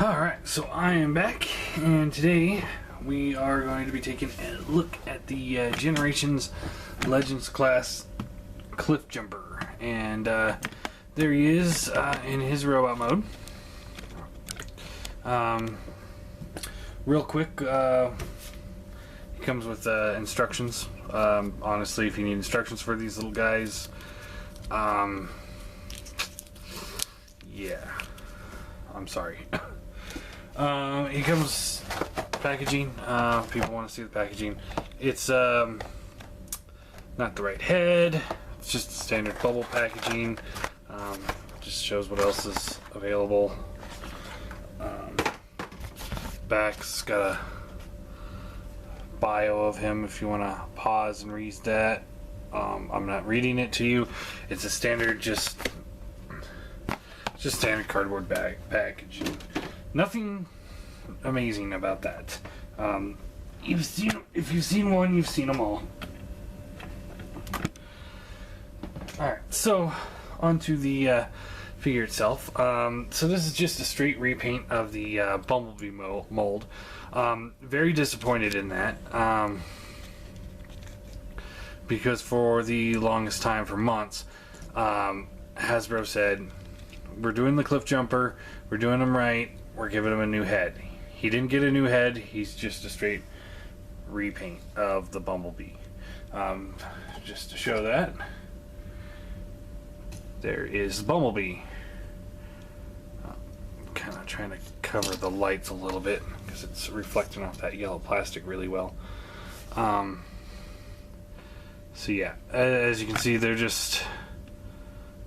Alright, so I am back, and today we are going to be taking a look at the Generations Legends class Cliffjumper. And there he is in his robot mode. Real quick, he comes with instructions. Honestly, if you need instructions for these little guys, yeah, I'm sorry. He comes packaging. People want to see the packaging. It's not the right head. It's just standard bubble packaging. Just shows what else is available. Back's got a bio of him if you want to pause and read that. I'm not reading it to you. It's a standard, just standard cardboard bag packaging. Nothing amazing about that. If you've seen one, you've seen them all. Alright, so onto the figure itself. So this is just a straight repaint of the Bumblebee mold. Very disappointed in that. Because for the longest time, for months, Hasbro said, we're doing the Cliffjumper, we're doing them right, we're giving him a new head. He didn't get a new head, he's just a straight repaint of the Bumblebee. Just to show that, there is the Bumblebee. Kind of trying to cover the lights a little bit because it's reflecting off that yellow plastic really well. So yeah, as you can see, they're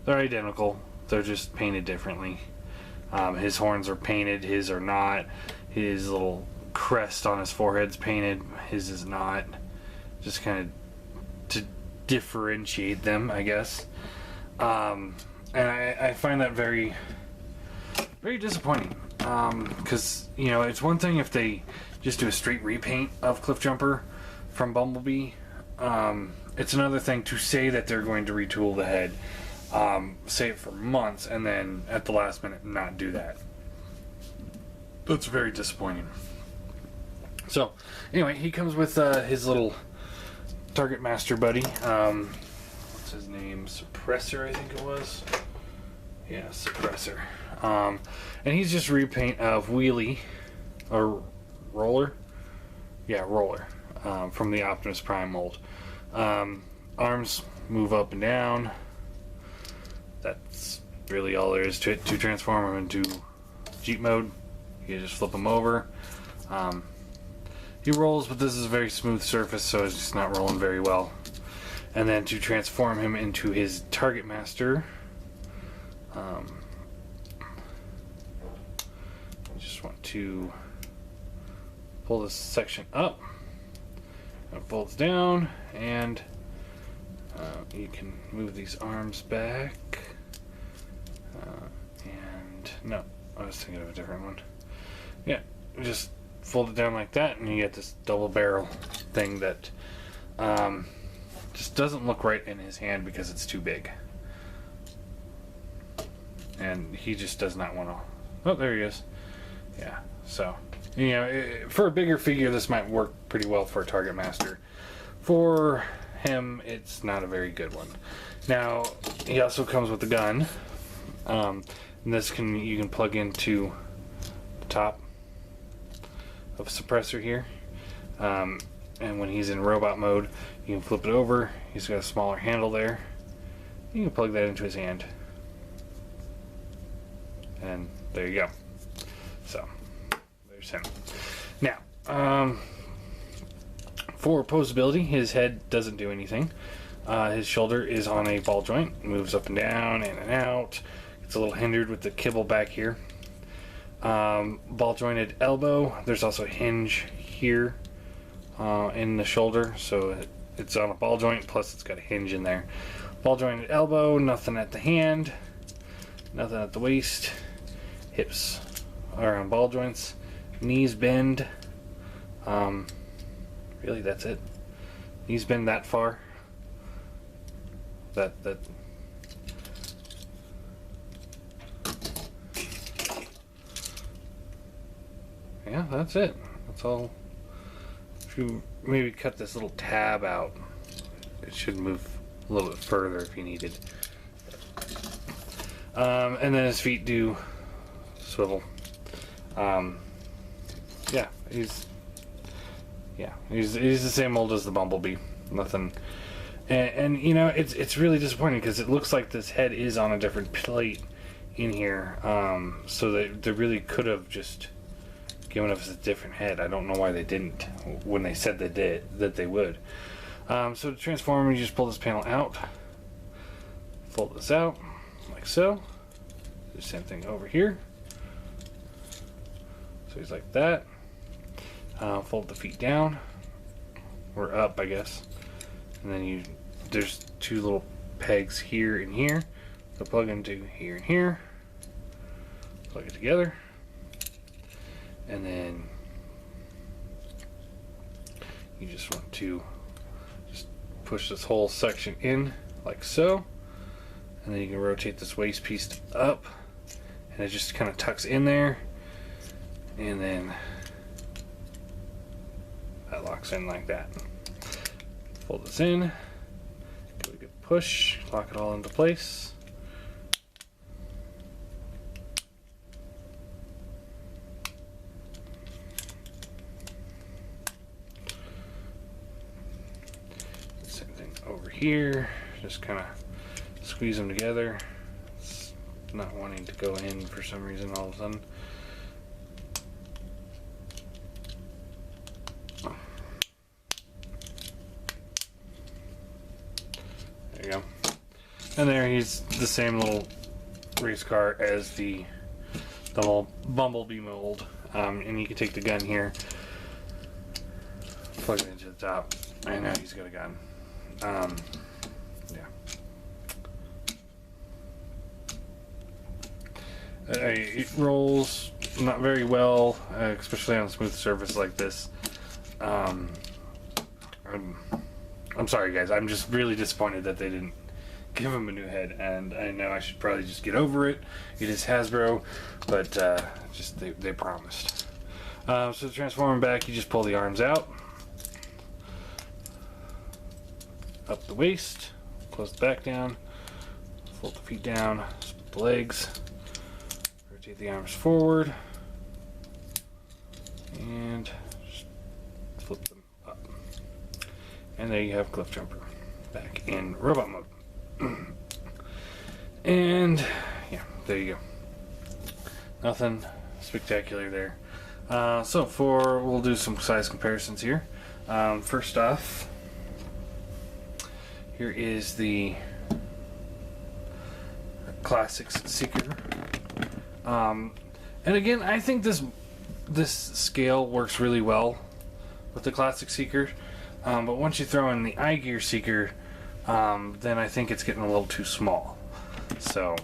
identical. They're just painted differently. His horns are painted, his are not. His little crest on his forehead's painted, his is not. Just kind of to differentiate them, I guess. And I find that very, very disappointing. Because, you know, it's one thing if they just do a straight repaint of Cliffjumper from Bumblebee. It's another thing to say that they're going to retool the head. Say it for months and then at the last minute not do that. That's very disappointing. So anyway, he comes with his little Target Master buddy. What's his name? Suppressor, I think it was. Yeah, Suppressor. And he's just a repaint of Wheelie or Roller. Yeah, Roller, from the Optimus Prime mold. Arms move up and down. That's really all there is to it. To transform him into Jeep mode, you just flip him over. He rolls, but this is a very smooth surface, so it's just not rolling very well. And then to transform him into his Target Master, just want to pull this section up. It folds down, and you can move these arms back. And no, I was thinking of a different one. Yeah, just fold it down like that, and you get this double barrel thing that just doesn't look right in his hand because it's too big. And he just does not want to. Oh, there he is. Yeah, so, you know, for a bigger figure, this might work pretty well for a Target Master. For him, it's not a very good one. Now, he also comes with a gun. And this you can plug into the top of Suppressor here. And when he's in robot mode, you can flip it over. He's got a smaller handle there. You can plug that into his hand. And there you go. So, there's him. Now, for posability, his head doesn't do anything. His shoulder is on a ball joint, moves up and down, in and out. It's a little hindered with the kibble back here. Ball jointed elbow. There's also a hinge here in the shoulder, so it's on a ball joint, plus it's got a hinge in there. Ball jointed elbow, nothing at the hand, nothing at the waist. Hips are on ball joints. Knees bend. Really, that's it. Knees bend that far. That yeah, that's it. That's all. If you maybe cut this little tab out, it should move a little bit further if you needed. And then his feet do swivel. Yeah, he's the same old as the Bumblebee. Nothing. And you know, it's really disappointing because it looks like this head is on a different plate in here. So they really could have just given us a different head. I don't know why they didn't when they said that they would. So to transform, you just pull this panel out, fold this out like so. Do the same thing over here. So he's like that. Fold the feet down or up, I guess, and then there's two little pegs here and here. So plug into here and here. Plug it together, and then you just want to just push this whole section in like so, and then you can rotate this waist piece up, and it just kind of tucks in there, and then that locks in like that. Fold this in, give it a good push, lock it all into place. Same thing over here, just kind of squeeze them together. It's not wanting to go in for some reason all of a sudden. There you go. And there he's the same little race car as the whole Bumblebee mold. And you can take the gun here, plug it into the top. I know he's got a gun. Yeah. It rolls not very well, especially on a smooth surface like this. I'm sorry, guys. I'm just really disappointed that they didn't give him a new head, and I know I should probably just get over it. It is Hasbro, but just they promised. So to transform him back, you just pull the arms out, up the waist, close the back down, fold the feet down, split the legs, rotate the arms forward, and just flip them up. And there you have Cliffjumper back in robot mode. And yeah, there you go. Nothing spectacular there. So we'll do some size comparisons here. First off, here is the Classics Seeker. And again, I think this scale works really well with the Classic Seeker. But once you throw in the iGear Seeker, then I think it's getting a little too small. So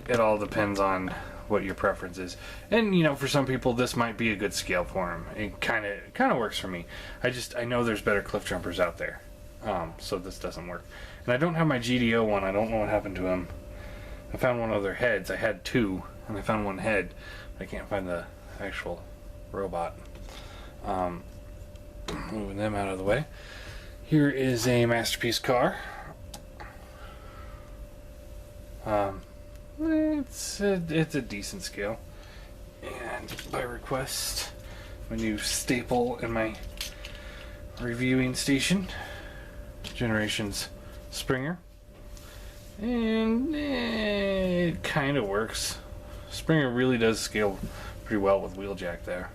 it all depends on what your preference is. And you know, for some people this might be a good scale for them. It kind of works for me. I know there's better Cliffjumpers out there. So this doesn't work. And I don't have my GDO one. I don't know what happened to him. I found one of their heads. I had two, and I found one head. I can't find the actual robot. Moving them out of the way. Here is a Masterpiece car. It's a decent scale. And by request, my new staple in my reviewing station, Generations Springer. And it kind of works. Springer really does scale pretty well with Wheeljack there.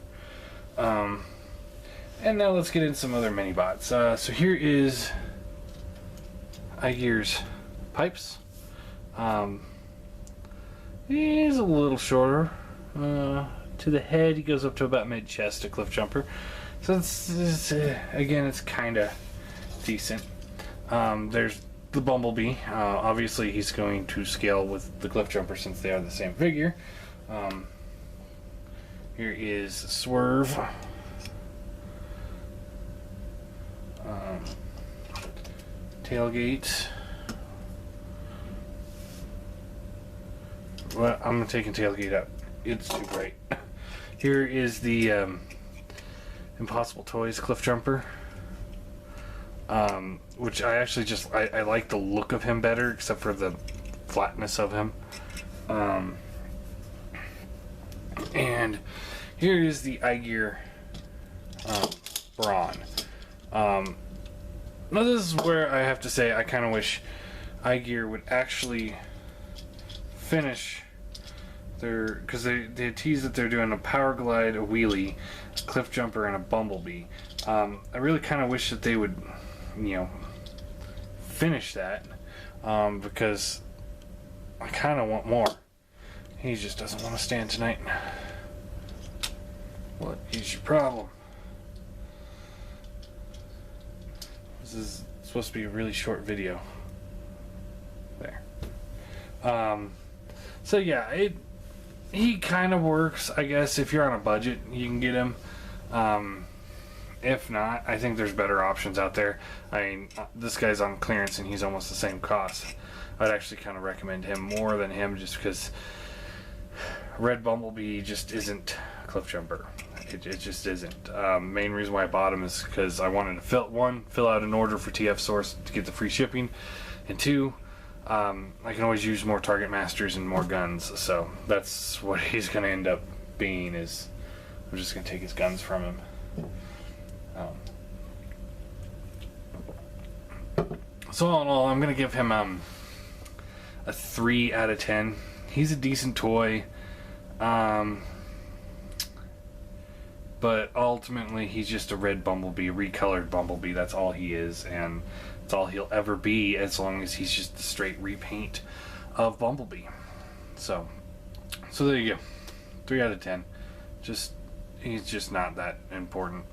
And now let's get into some other mini bots. So here is iGear's pipes. He's a little shorter. To the head, he goes up to about mid-chest to Cliffjumper. So it's again, it's kind of decent. There's the Bumblebee. Obviously, he's going to scale with the Cliffjumper since they are the same figure. Here is Swerve. Tailgate. Well, I'm taking tailgate out. It's too bright. Here is the Impossible Toys Cliffjumper. Which I actually I like the look of him better, except for the flatness of him. And here is the iGear Brawn. Now this is where I have to say I kind of wish iGear would actually finish their, because they tease that they're doing a Power Glide, a Wheelie, a Cliffjumper, and a Bumblebee. I really kind of wish that they would, finish that, because I kind of want more. He just doesn't want to stand tonight. What is your problem? This is supposed to be a really short video. There. So yeah, he kind of works, I guess. If you're on a budget, you can get him. If not, I think there's better options out there. I mean, this guy's on clearance and he's almost the same cost. I'd actually kind of recommend him more than him, just because Red Bumblebee just isn't Cliffjumper. It just isn't. Main reason why I bought him is because I wanted to fill out an order for TF Source to get the free shipping, and two, I can always use more Target Masters and more guns. So that's what he's going to end up being. Is I'm just going to take his guns from him. So all in all, I'm going to give him a 3 out of 10. He's a decent toy. But ultimately, he's just a red Bumblebee, a recolored Bumblebee. That's all he is, and that's all he'll ever be, as long as he's just the straight repaint of Bumblebee. So there you go. 3 out of 10. He's just not that important.